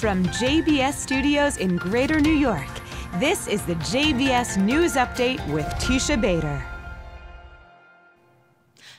From JBS Studios in Greater New York, this is the JBS News Update with Teisha Bader.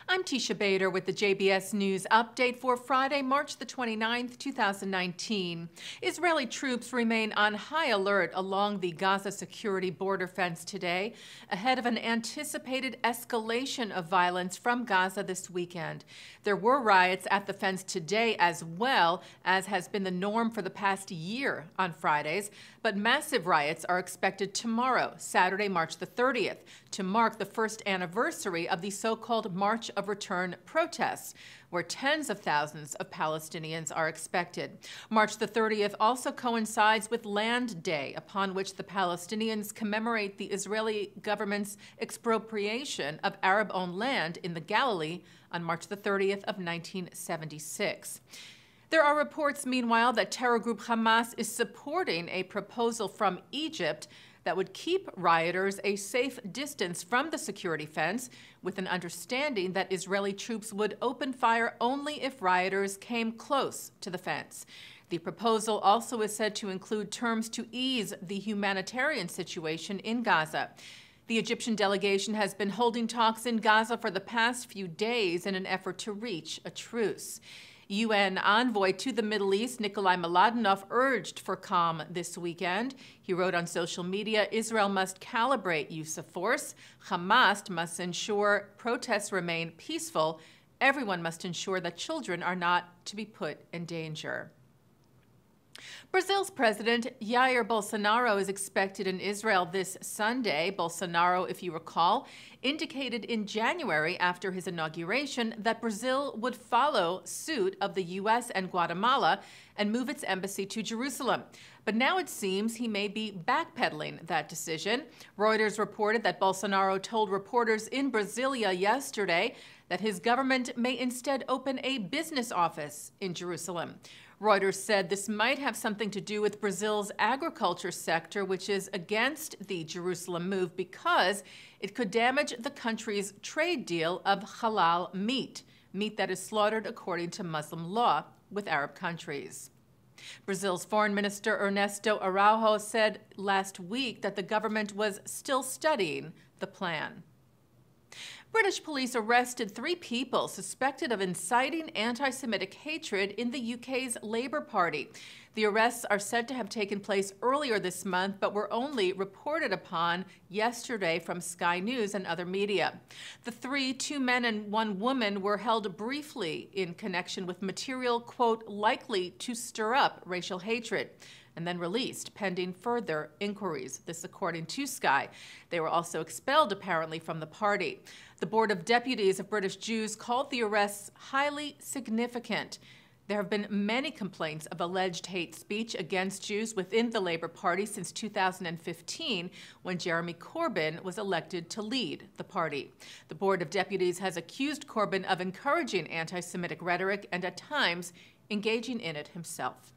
I'm Teisha Bader with the JBS News Update for Friday, March the 29th, 2019. Israeli troops remain on high alert along the Gaza security border fence today, ahead of an anticipated escalation of violence from Gaza this weekend. There were riots at the fence today as well, as has been the norm for the past year on Fridays, but massive riots are expected tomorrow, Saturday, March the 30th, to mark the first anniversary of the so-called March of Return protests, where tens of thousands of Palestinians are expected. March the 30th also coincides with Land Day, upon which the Palestinians commemorate the Israeli government's expropriation of Arab-owned land in the Galilee on March the 30th of 1976. There are reports, meanwhile, that terror group Hamas is supporting a proposal from Egypt that would keep rioters a safe distance from the security fence, with an understanding that Israeli troops would open fire only if rioters came close to the fence. The proposal also is said to include terms to ease the humanitarian situation in Gaza. The Egyptian delegation has been holding talks in Gaza for the past few days in an effort to reach a truce. UN envoy to the Middle East, Nikolai Mladenov, urged for calm this weekend. He wrote on social media, Israel must calibrate use of force. Hamas must ensure protests remain peaceful. Everyone must ensure that children are not to be put in danger. Brazil's President Jair Bolsonaro is expected in Israel this Sunday. Bolsonaro, if you recall, indicated in January after his inauguration that Brazil would follow suit of the U.S. and Guatemala and move its embassy to Jerusalem. But now it seems he may be backpedaling that decision. Reuters reported that Bolsonaro told reporters in Brasilia yesterday that his government may instead open a business office in Jerusalem. Reuters said this might have something to do with Brazil's agriculture sector, which is against the Jerusalem move because it could damage the country's trade deal of halal meat that is slaughtered according to Muslim law with Arab countries. Brazil's Foreign Minister Ernesto Araujo said last week that the government was still studying the plan. British police arrested 3 people suspected of inciting anti-Semitic hatred in the UK's Labour Party. The arrests are said to have taken place earlier this month, but were only reported upon yesterday from Sky News and other media. The 3, 2 men and 1 woman, were held briefly in connection with material, quote, likely to stir up racial hatred, and then released pending further inquiries. This according to Sky. They were also expelled, apparently, from the party. The Board of Deputies of British Jews called the arrests highly significant. There have been many complaints of alleged hate speech against Jews within the Labour Party since 2015, when Jeremy Corbyn was elected to lead the party. The Board of Deputies has accused Corbyn of encouraging anti-Semitic rhetoric and at times engaging in it himself.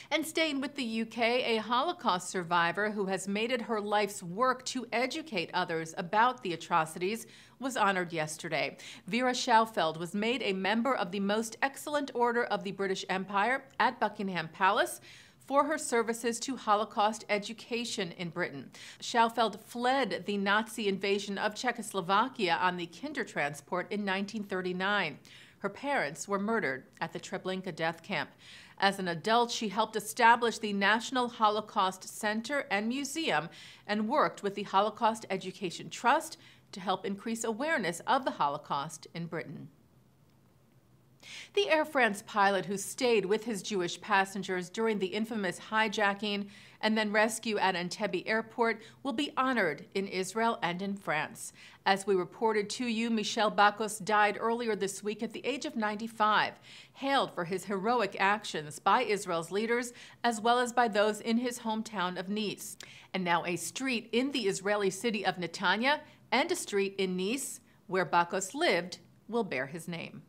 And staying with the UK, a Holocaust survivor who has made it her life's work to educate others about the atrocities was honored yesterday. Vera Schaufeld was made a member of the Most Excellent Order of the British Empire at Buckingham Palace for her services to Holocaust education in Britain. Schaufeld fled the Nazi invasion of Czechoslovakia on the Kindertransport in 1939. Her parents were murdered at the Treblinka death camp. As an adult, she helped establish the National Holocaust Center and Museum and worked with the Holocaust Education Trust to help increase awareness of the Holocaust in Britain. The Air France pilot who stayed with his Jewish passengers during the infamous hijacking and then rescue at Entebbe Airport will be honored in Israel and in France. As we reported to you, Michel Bacos died earlier this week at the age of 95, hailed for his heroic actions by Israel's leaders as well as by those in his hometown of Nice. And now a street in the Israeli city of Netanya and a street in Nice, where Bacos lived, will bear his name.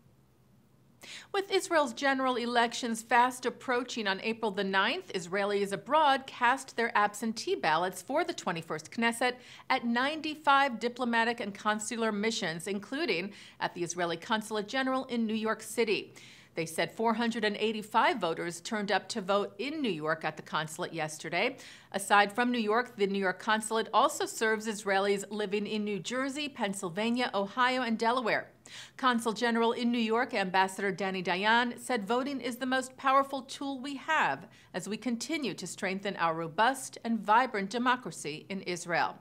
With Israel's general elections fast approaching on April the 9th, Israelis abroad cast their absentee ballots for the 21st Knesset at 95 diplomatic and consular missions, including at the Israeli Consulate General in New York City. They said 485 voters turned up to vote in New York at the consulate yesterday. Aside from New York, the New York consulate also serves Israelis living in New Jersey, Pennsylvania, Ohio, and Delaware. Consul General in New York, Ambassador Danny Dayan, said voting is the most powerful tool we have as we continue to strengthen our robust and vibrant democracy in Israel.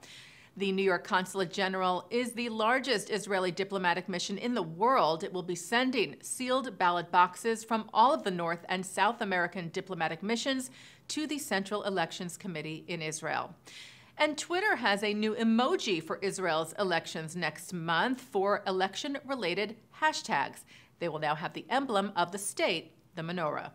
The New York Consulate General is the largest Israeli diplomatic mission in the world. It will be sending sealed ballot boxes from all of the North and South American diplomatic missions to the Central Elections Committee in Israel. And Twitter has a new emoji for Israel's elections next month for election-related hashtags. They will now have the emblem of the state, the menorah.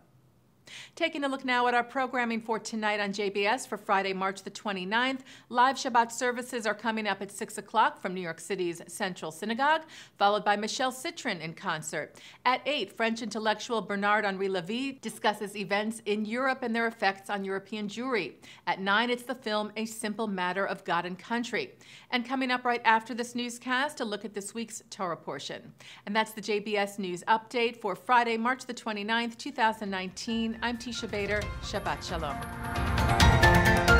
Taking a look now at our programming for tonight on JBS for Friday, March the 29th. Live Shabbat services are coming up at 6 o'clock from New York City's Central Synagogue, followed by Michel in concert. At 8, French intellectual Bernard-Henri Lévy discusses events in Europe and their effects on European Jewry. At 9, it's the film A Simple Matter of God and Country. And coming up right after this newscast, a look at this week's Torah portion. And that's the JBS News Update for Friday, March the 29th, 2019. I'm Teisha Bader. Shabbat Shalom.